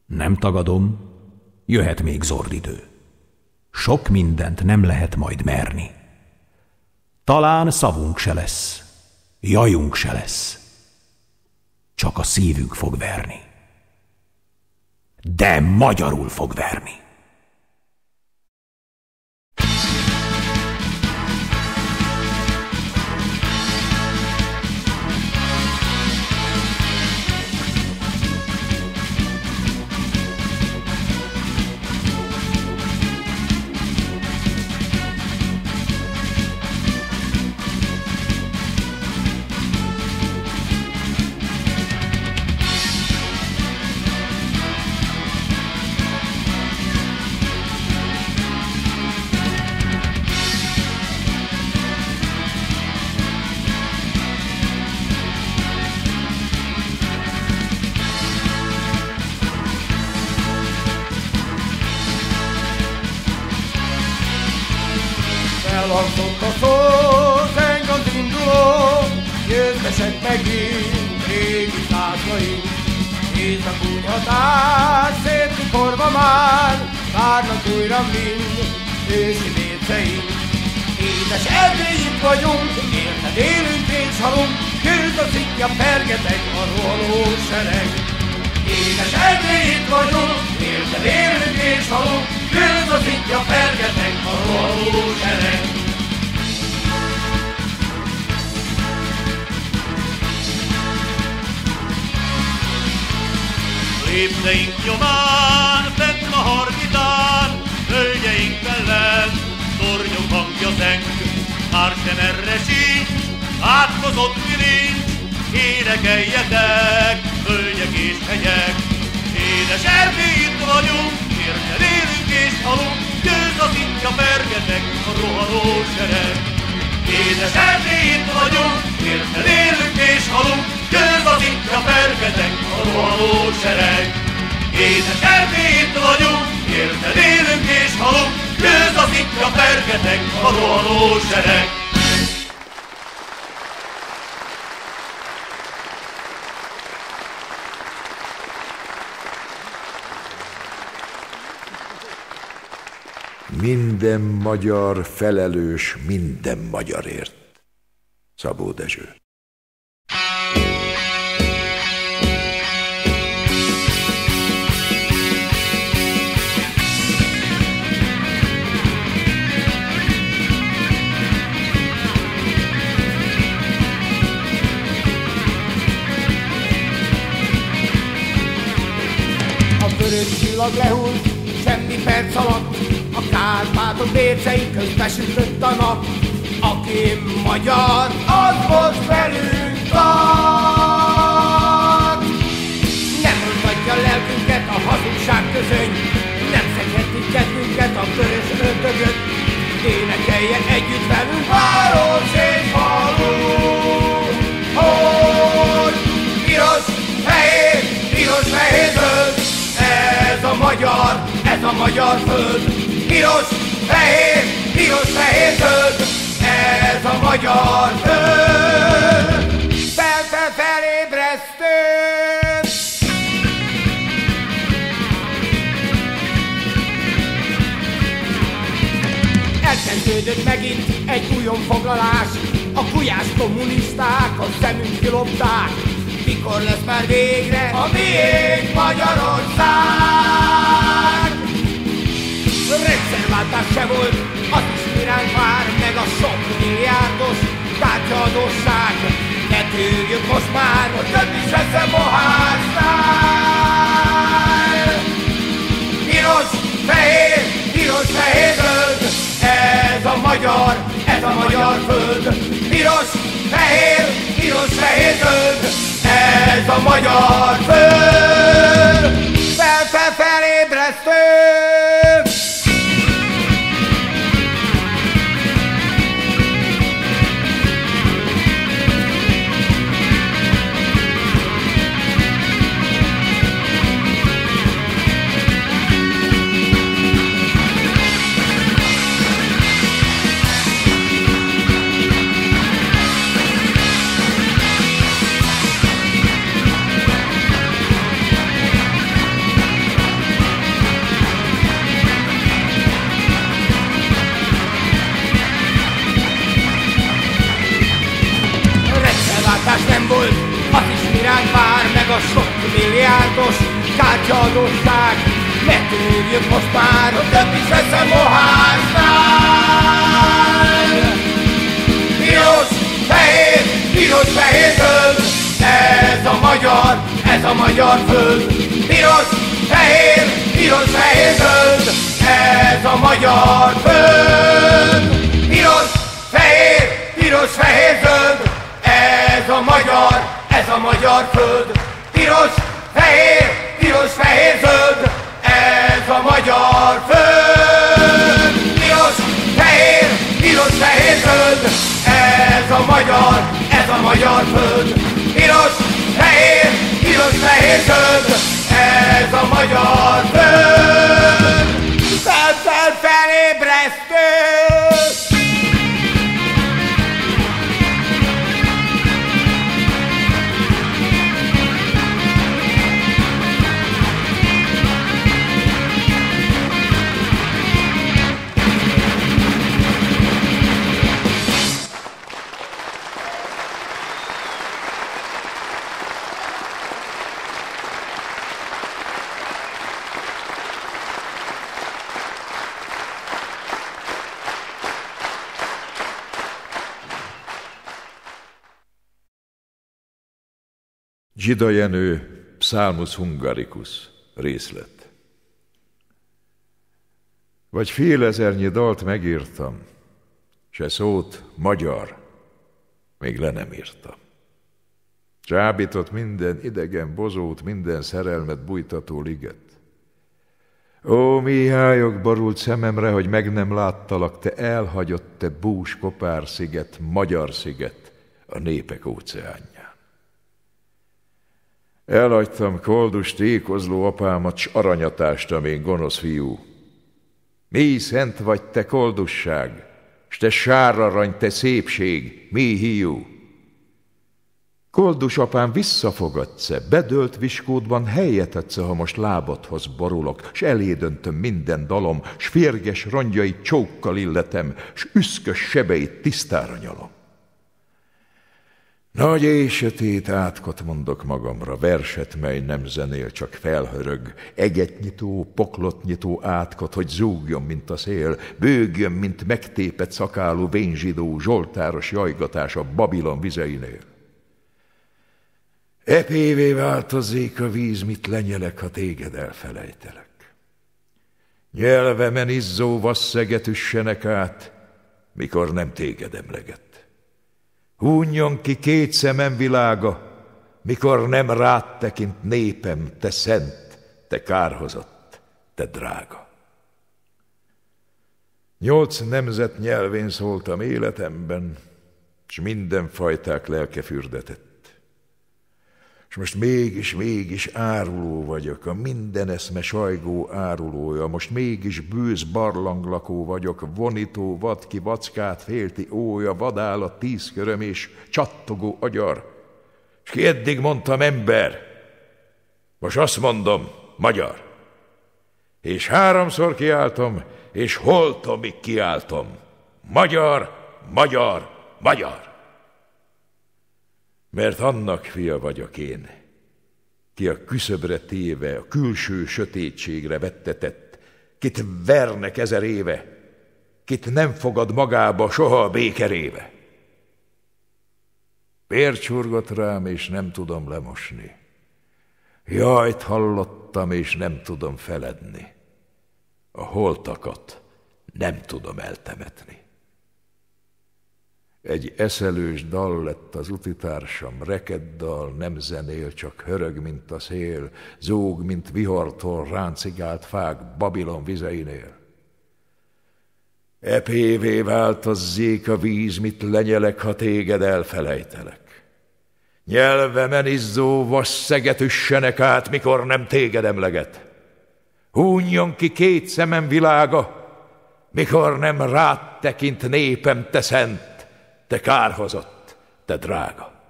Nem tagadom, jöhet még zord idő. Sok mindent nem lehet majd merni. Talán szavunk se lesz, jajunk se lesz. Csak a szívünk fog verni. De magyarul fog verni. Elhangzott a szó, zeng az induló, győztesek megint régi társaink. Éjszakúny hatás, szétkikorva már, várnak újra mind ősi vécseink. Édes Erdély, itt vagyunk, érted élünk és halunk, küld a szikja, pergeteg a rohanó sereg. Édes Erdély, itt vagyunk, érted élünk és halunk, küld a szikja, pergeteg a rohanó sereg. Lépteink nyomán, fenn a hargitán, hölgyeink ellen, tornyok hangja zeng. Már sem erre sincs, átkozott bilincs, énekeljetek, hölgyek és hegyek. Édes Erdély, itt vagyunk, érted élünk és halunk, győz a szintja, pergeteg a rohanó sereg. Édes Erdély, itt vagyunk, érted élünk és halunk, győz a szintja, pergeteg a rohanó sereg. Édes Erdély, itt vagyunk, érted élünk és halunk, győz a szintja, pergeteg a rohanó sereg. Minden magyar felelős minden magyarért. Szabó Dezső. A vörös csillag lehúlt, semmi perc alatt, a Kárpátok bércei közbesütött a nap. Aki magyar, az most velünk tart. Nem mutatja lelkünket a hazugság közöny, nem szegheti kedvünket a vörös ördögöt. Énekeljen együtt velünk város és falu, hogy piros, fehér zöld. Ez a magyar föld. Piros, fehér zöld. Ez a magyar föld. Felébresztő. Elkezdődött megint egy újonfoglalás, a gulyás kommunisták a szemünk kilopták. Mikor lesz már végre a miénk Magyarország? Rendszerváltás se volt, az is miránk vár, meg a sok milliárdos tárgyadóság. Ne tűrjük most már, hogy több is lesz a moháznál. Piros, fehér zöld, ez a magyar föld. Piros, fehér zöld, ez a magyar föld. Felébresztő! Nem volt, az is miránk vár, meg a sok milliárdos kártyaadósság. Ne tűrjük most már, hogy több is lesz a moháznál. Piros, fehér zöld, ez a magyar föld. Piros, fehér zöld, ez a magyar föld. Piros, fehér zöld, ez a magyar föld. Piros, fehér zöld, ez a magyar föld. Piros, fehér zöld, ez a magyar föld. Piros, fehér zöld, ez a magyar föld. Felébresztő! Zsida Jenő, Psalmus Hungaricus, részlet. Vagy fél ezernyi dalt megírtam, se szót magyar még le nem írtam. Csábított minden idegen bozót, minden szerelmet bújtató liget. Ó, Mihályok borult szememre, hogy meg nem láttalak, te elhagyott, te bús kopár sziget, magyar sziget, a népek óceánján. Elhagytam koldus tékozló apámat, s aranyatástam én gonosz fiú. Mi szent vagy te koldusság, s te sárarany, te szépség, mi hiú. Koldus apám, visszafogadsz-e, bedölt viskódban helyet adsz, ha most lábadhoz borulok, s elédöntöm minden dalom, s férges rongyait csókkal illetem, s üszkös sebeit tisztára nyalom. Nagy és sötét átkot mondok magamra, verset, mely nem zenél, csak felhörög, egetnyitó, poklotnyitó átkot, hogy zúgjon, mint a szél, bőgjön, mint megtépett szakálú vényzsidó, zsoltáros jajgatás a Babilon vizeinél. Epévé változzék a víz, mit lenyelek, ha téged elfelejtelek. Nyelvemen izzó vasszeget üssenek át, mikor nem téged emleget. Hunjon ki két szemem világa, mikor nem rád tekint népem, te szent, te kárhozott, te drága. 8 nemzet nyelvén szóltam életemben, s minden fajták lelke fürdetett. És most mégis áruló vagyok, a minden eszme sajgó árulója, most mégis bősz barlanglakó vagyok, vonító vadki vackát félti ója, vadállat 10 köröm és csattogó agyar. És ki eddig mondtam ember, most azt mondom, magyar. és 3-szor kiáltom, és holtomig kiáltom. Magyar, magyar, magyar! Mert annak fia vagyok én, ki a küszöbre téve, a külső sötétségre vettetett, kit vernek 1000 éve, kit nem fogad magába soha a békeréve. Vér csurgott rám, és nem tudom lemosni. Jajt hallottam, és nem tudom feledni. A holtakat nem tudom eltemetni. Egy eszelős dal lett az utitársam, rekeddal, nem zenél, csak hörög, mint a szél, zúg, mint vihartól ráncigált fák Babilon vizeinél. Epévé változzék a víz, mit lenyelek, ha téged elfelejtelek. Nyelvemen izzó vas szeget üssenek át, mikor nem téged emleget. Húnjon ki 2 szemem világa, mikor nem rád tekint népem, te szent, te kárhozott, te drága.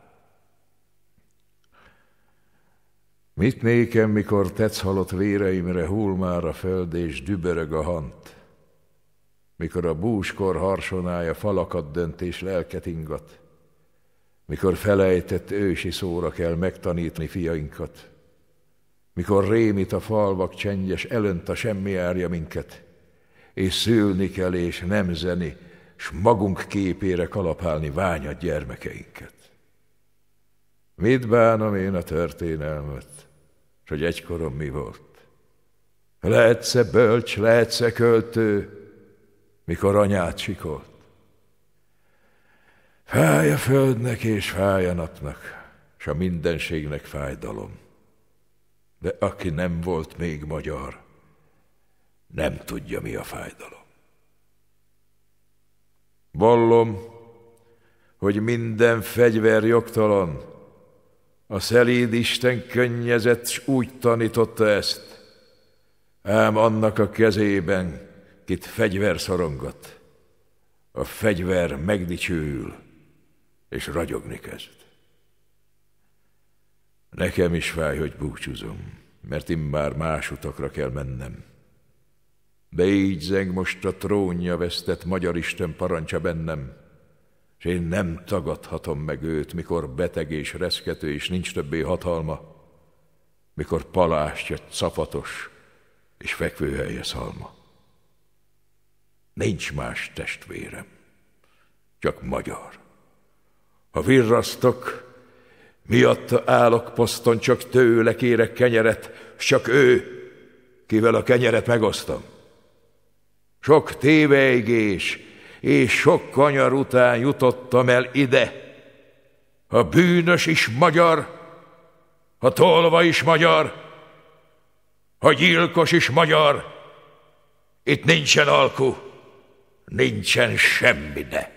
Mit nékem, mikor tetsz halott véreimre hull már a föld és dübörög a hant, mikor a búskor harsonája falakat dönt és lelket ingat, mikor felejtett ősi szóra kell megtanítani fiainkat, mikor rémít a falvak csendjes, elönt a semmi árja minket, és szülni kell és nem zeni, s magunk képére kalapálni ványat gyermekeinket. Mit bánom én a történelmet, s hogy egykorom mi volt? Lehetsz-e bölcs, lehetsz-e költő, mikor anyád sikolt? Fáj a földnek és fáj a napnak, s a mindenségnek fájdalom. De aki nem volt még magyar, nem tudja, mi a fájdalom. Vallom, hogy minden fegyver jogtalan, a szelíd Isten könnyezett, s úgy tanította ezt, ám annak a kezében, kit fegyver szorongat, a fegyver megdicsőül, és ragyogni kezd. Nekem is fáj, hogy búcsúzom, mert immár más utakra kell mennem. De így zeng most a trónja vesztett magyar Isten parancsa bennem, és én nem tagadhatom meg őt, mikor beteg és reszkető, és nincs többé hatalma, mikor palástja capatos, és fekvőhelye szalma. Nincs más testvérem, csak magyar. Ha virrasztok, miatta állok poszton, csak tőle kérek kenyeret, s csak ő, kivel a kenyeret megosztom. Sok téveigés és sok kanyar után jutottam el ide. Ha bűnös is magyar, ha tolva is magyar, ha gyilkos is magyar, itt nincsen alku, nincsen semmi de.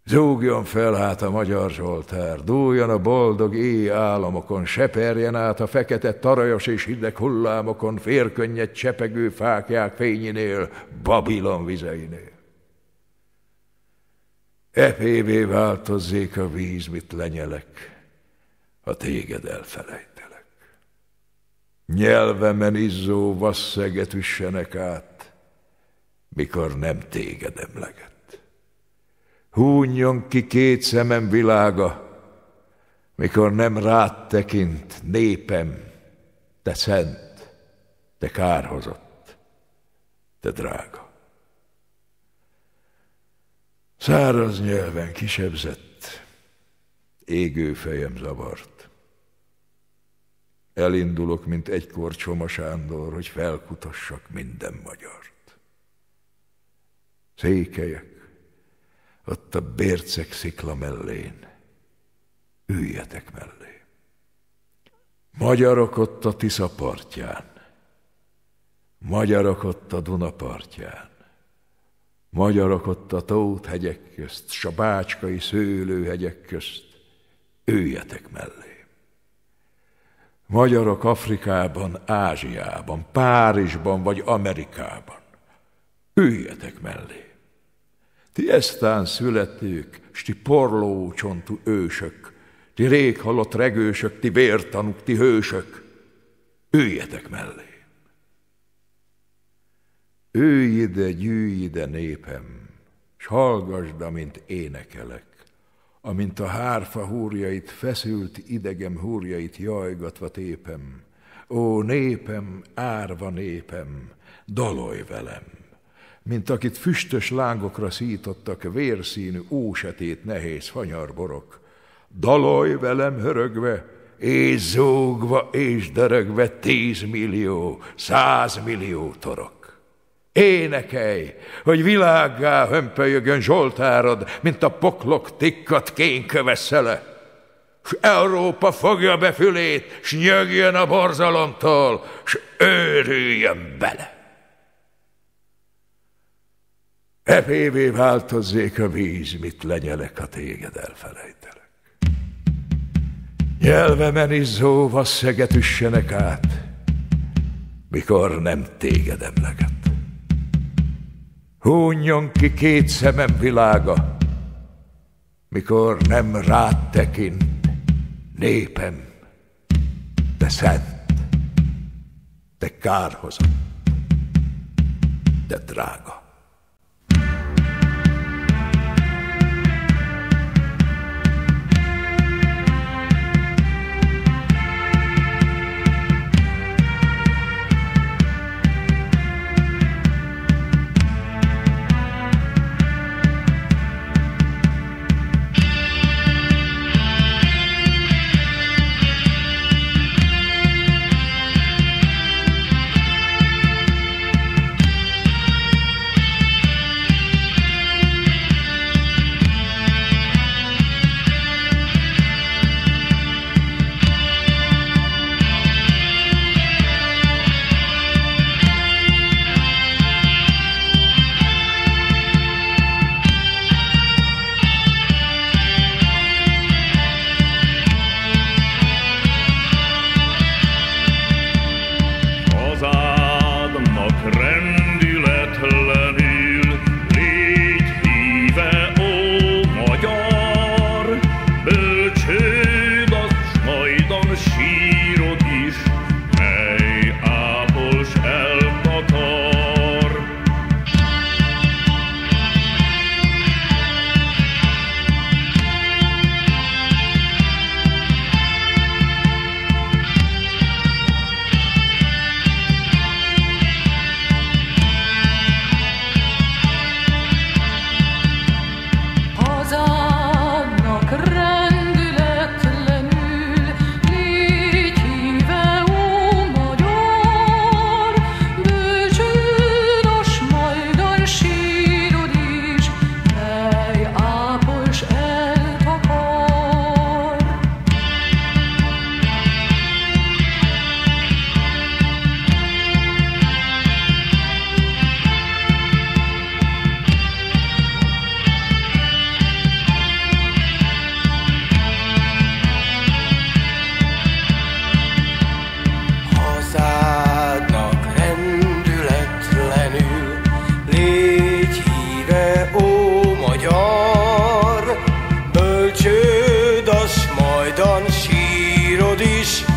Zúgjon fel hát a magyar Zsoltár, dúljon a boldog éj államokon, seperjen át a fekete tarajos és hideg hullámokon, férkönnyed csepegő fáklyák fényénél, Babilon vizeinél. Epévé változzék a víz, mit lenyelek, ha téged elfelejtelek. Nyelvemen izzó vasszeget üssenek át, mikor nem téged emleget. Húnjon ki 2 szemem világa, mikor nem rád tekint népem, te szent, te kárhozott, te drága. Száraz nyelven kisebzett, égő fejem zavart. Elindulok, mint egykor Csoma Sándor, hogy felkutassak minden magyart. Székelyek, ott a Bérceg szikla mellén, üljetek mellé. Magyarok ott a Tisza partján, magyarok ott a Duna partján, magyarok ott a Tóth-hegyek közt, s a bácskai szőlőhegyek közt, üljetek mellé. Magyarok Afrikában, Ázsiában, Párizsban vagy Amerikában, üljetek mellé. Ti eztán születők, s ti porlócsontú ősök, ti rég halott regősök, ti vértanúk, ti hősök, üljetek mellé. Ülj ide, gyűjj ide, népem, s hallgasd, amint énekelek, amint a hárfa húrjait, feszült idegem húrjait jajgatva tépem. Ó, népem, árva népem, dalolj velem, mint akit füstös lángokra szítottak vérszínű, ósetét nehéz fanyarborok. Dalolj velem hörögve, és zúgva, és dörögve 10 millió, 100 millió torok. Énekelj, hogy világgá hömpölyögön zsoltárod, mint a poklok tikkat kénköve szele. S Európa fogja be fülét, s nyögjön a borzalomtól, s őrüljön bele. Epévé változzék a víz, mit lenyelek, ha téged elfelejtelek. Nyelvemen izzó vasszeget üssenek át, mikor nem téged emleget. Hunjon ki 2 szemem világa, mikor nem rád tekint, népem, te szent, te kárhozott, te drága. Sírod is,